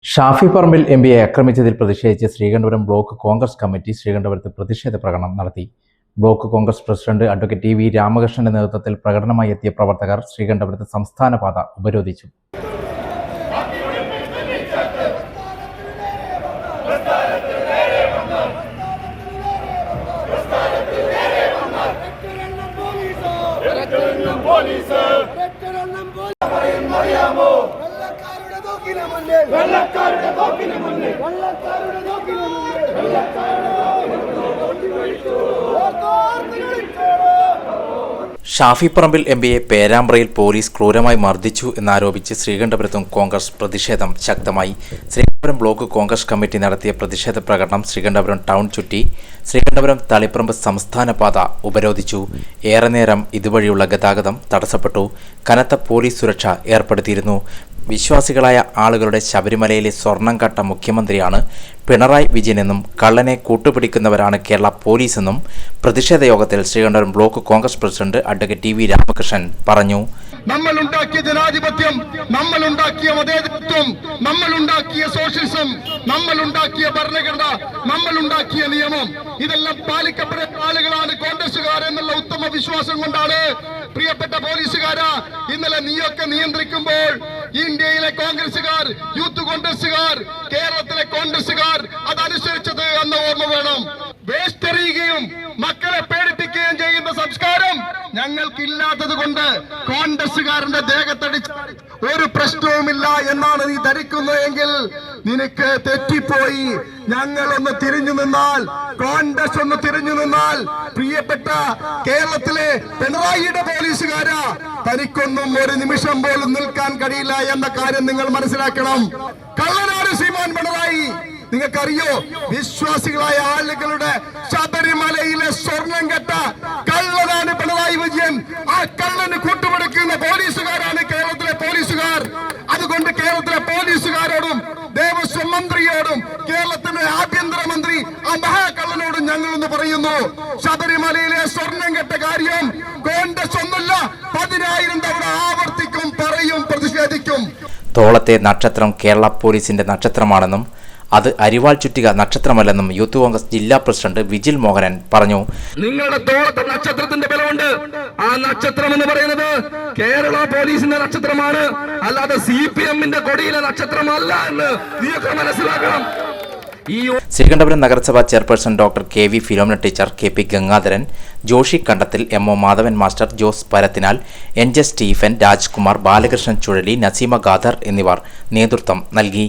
ഷാഫി പറമ്പിൽ എംപിയെ ആക്രമിച്ചതിൽ പ്രതിഷേധിച്ച് ശ്രീകണ്ഠപുരം ബ്ലോക്ക് കോൺഗ്രസ് കമ്മിറ്റി ശ്രീകണ്ഠപുരത്ത് പ്രതിഷേധ പ്രകടനം നടത്തി. Block Congress president advocate T V രാമകൃഷ്ണന്റെ നേതൃത്വത്തിൽ പ്രകടനമായി എത്തിയ പ്രവർത്തകർ ശ്രീകണ്ഠപുരത്ത് സംസ്ഥാന പാത ഉപരോധിച്ചു. ഷാഫി പറമ്പിൽ എംപിയെ പേരാമ്പ്രയിൽ പോലീസ് ക്രൂരമായി മർദ്ദിച്ചു എന്നാരോപിച്ച് ശ്രീകണ്ഠപുരത്തും കോൺഗ്രസ് പ്രതിഷേധം ശക്തമായി. ശ്രീകണ്ഠപുരം ബ്ലോക്ക് കോൺഗ്രസ് കമ്മിറ്റി നടത്തിയ പ്രതിഷേധ പ്രകടനം ശ്രീകണ്ഠപുരം ടൗൺ ചുറ്റി ശ്രീകണ്ഠപുരം തളിപ്പറമ്പ് സംസ്ഥാന പാത ഉപരോധിച്ചു. ഏറെ നേരം ഇതുവഴിയുള്ള ഗതാഗതം തടസ്സപ്പെട്ടു. കനത്ത പോലീസ് സുരക്ഷ ഏർപ്പെടുത്തിയിരുന്നു. വിശ്വാസികളായ ആളുകളുടെ ശബരിമലയിലെ സ്വർണം കട്ട മുഖ്യമന്ത്രിയാണ് പിണറായി വിജയനെന്നും കള്ളനെ കൂട്ടുപിടിക്കുന്നവരാണ് കേരള പോലീസെന്നും പ്രതിഷേധ യോഗത്തിൽ Sreekandapuram block Congress president advocate T V Ramakrishnan പറഞ്ഞു. നമ്മൾ ഉണ്ടാക്കിയ ജനാധിപത്യം, നമ്മൾ ഉണ്ടാക്കിയ മതേതരത്വം, നമ്മൾ ഉണ്ടാക്കിയ സോഷ്യലിസം, നമ്മൾ ഉണ്ടാക്കിയ ഭരണഘടന, നമ്മൾ ഉണ്ടാക്കിയ നിയമം, ഇതെല്ലാം പാലിക്കപ്പെടുന്ന ആളുകളാണ് കോൺഗ്രസുകാർ എന്നുള്ള ഉത്തമ വിശ്വാസം കൊണ്ടാണ് പ്രിയപ്പെട്ട പോലീസുകാരാ ഇന്നലെ നീയൊക്കെ നിയന്ത്രിക്കുമ്പോൾ ഇന്ത്യയിലെ കോൺഗ്രസുകാർ, യൂത്ത് കോൺഗ്രസുകാർ, കേരളത്തിലെ കോൺഗ്രസുകാർ അതനുസരിച്ചത് എന്ന ഓർമ്മ വേണം. വേസ്റ്റെറിയുകയും മക്കളെ പേടിപ്പിക്കുകയും ചെയ്യുന്ന സംസ്കാരം ഞങ്ങൾക്കില്ലാത്തത് കൊണ്ട് കോൺഗ്രസുകാരന്റെ ദേഹത്തടിച്ച് ഒരു പ്രശ്നവുമില്ല എന്നാണ് നീ ധരിക്കുന്നതെങ്കിൽ നിനക്ക് തെറ്റിപ്പോയി. ഞങ്ങളൊന്ന് തിരിഞ്ഞു നിന്നാൽ, കോൺഗ്രസ് ഒന്ന് തിരിഞ്ഞു നിന്നാൽ, പ്രിയപ്പെട്ട കേരളത്തിലെ പിണറായിയുടെ പോലീസുകാരാ തനിക്കൊന്നും ഒരു നിമിഷം പോലും നിൽക്കാൻ കഴിയില്ല എന്ന കാര്യം നിങ്ങൾ മനസ്സിലാക്കണം. കള്ളനാണ് ശ്രീമാൻ പിണറായി. നിങ്ങൾക്കറിയോ, വിശ്വാസികളായ ആളുകളുടെ ശബരിമലയിലെ സ്വർണം കെട്ട കള്ളനാണ് പിണറായി വിജയൻ. ആ കള്ളന് കൂട്ടുപിടിക്കുന്ന പോലീസുകാരാണ് കേരളത്തിലെ പോലീസുകാർ. അതുകൊണ്ട് കേരളത്തിലെ പോലീസുകാരോടും ദേവസ്വം മന്ത്രിയോടും കേരളത്തിന്റെ ആഭ്യന്തരമന്ത്രി ആ മഹാകള്ളനോടും ഞങ്ങളൊന്ന് പറയുന്നു, ശബരിമലയിലെ സ്വർണം കെട്ട കാര്യം കോൺഗ്രസ് ഒന്നുമില്ല, 10,000 തവണ ആവർത്തിക്കും, പറയും, പ്രതിഷേധിക്കും. തോളത്തെ നക്ഷത്രം കേരള പോലീസിന്റെ നക്ഷത്രമാണെന്നും അത് അരിവാൾ ചുറ്റിക നക്ഷത്രമല്ലെന്നും യൂത്ത് കോൺഗ്രസ് ജില്ലാ പ്രസിഡന്റ് വിജിൽ മോഹനൻ പറഞ്ഞു. നിങ്ങളുടെ തോളത്തെ നക്ഷത്രത്തിന്റെ ബലമുണ്ട്. ആ നക്ഷത്രം എന്ന് പറയുന്നത് കേരള പോലീസിന്റെ നക്ഷത്രമാണ്, അല്ലാതെ CPM-ന്റെ കൊടിയിലെ നക്ഷത്രമല്ല എന്ന് നീയൊക്കെ മനസ്സിലാക്കണം. ശ്രീകണ്ഠപുരം നഗരസഭാ chairperson doctor KV Philomina teacher, KP Gangadharan, Joshy Kandathil, MO Madhavan master, Jose Parathinal, NJ Stephen, Rajkumar, Balakrishnan Chuzhali, Naseema gather എന്നിവർ നേതൃത്വം നൽകി.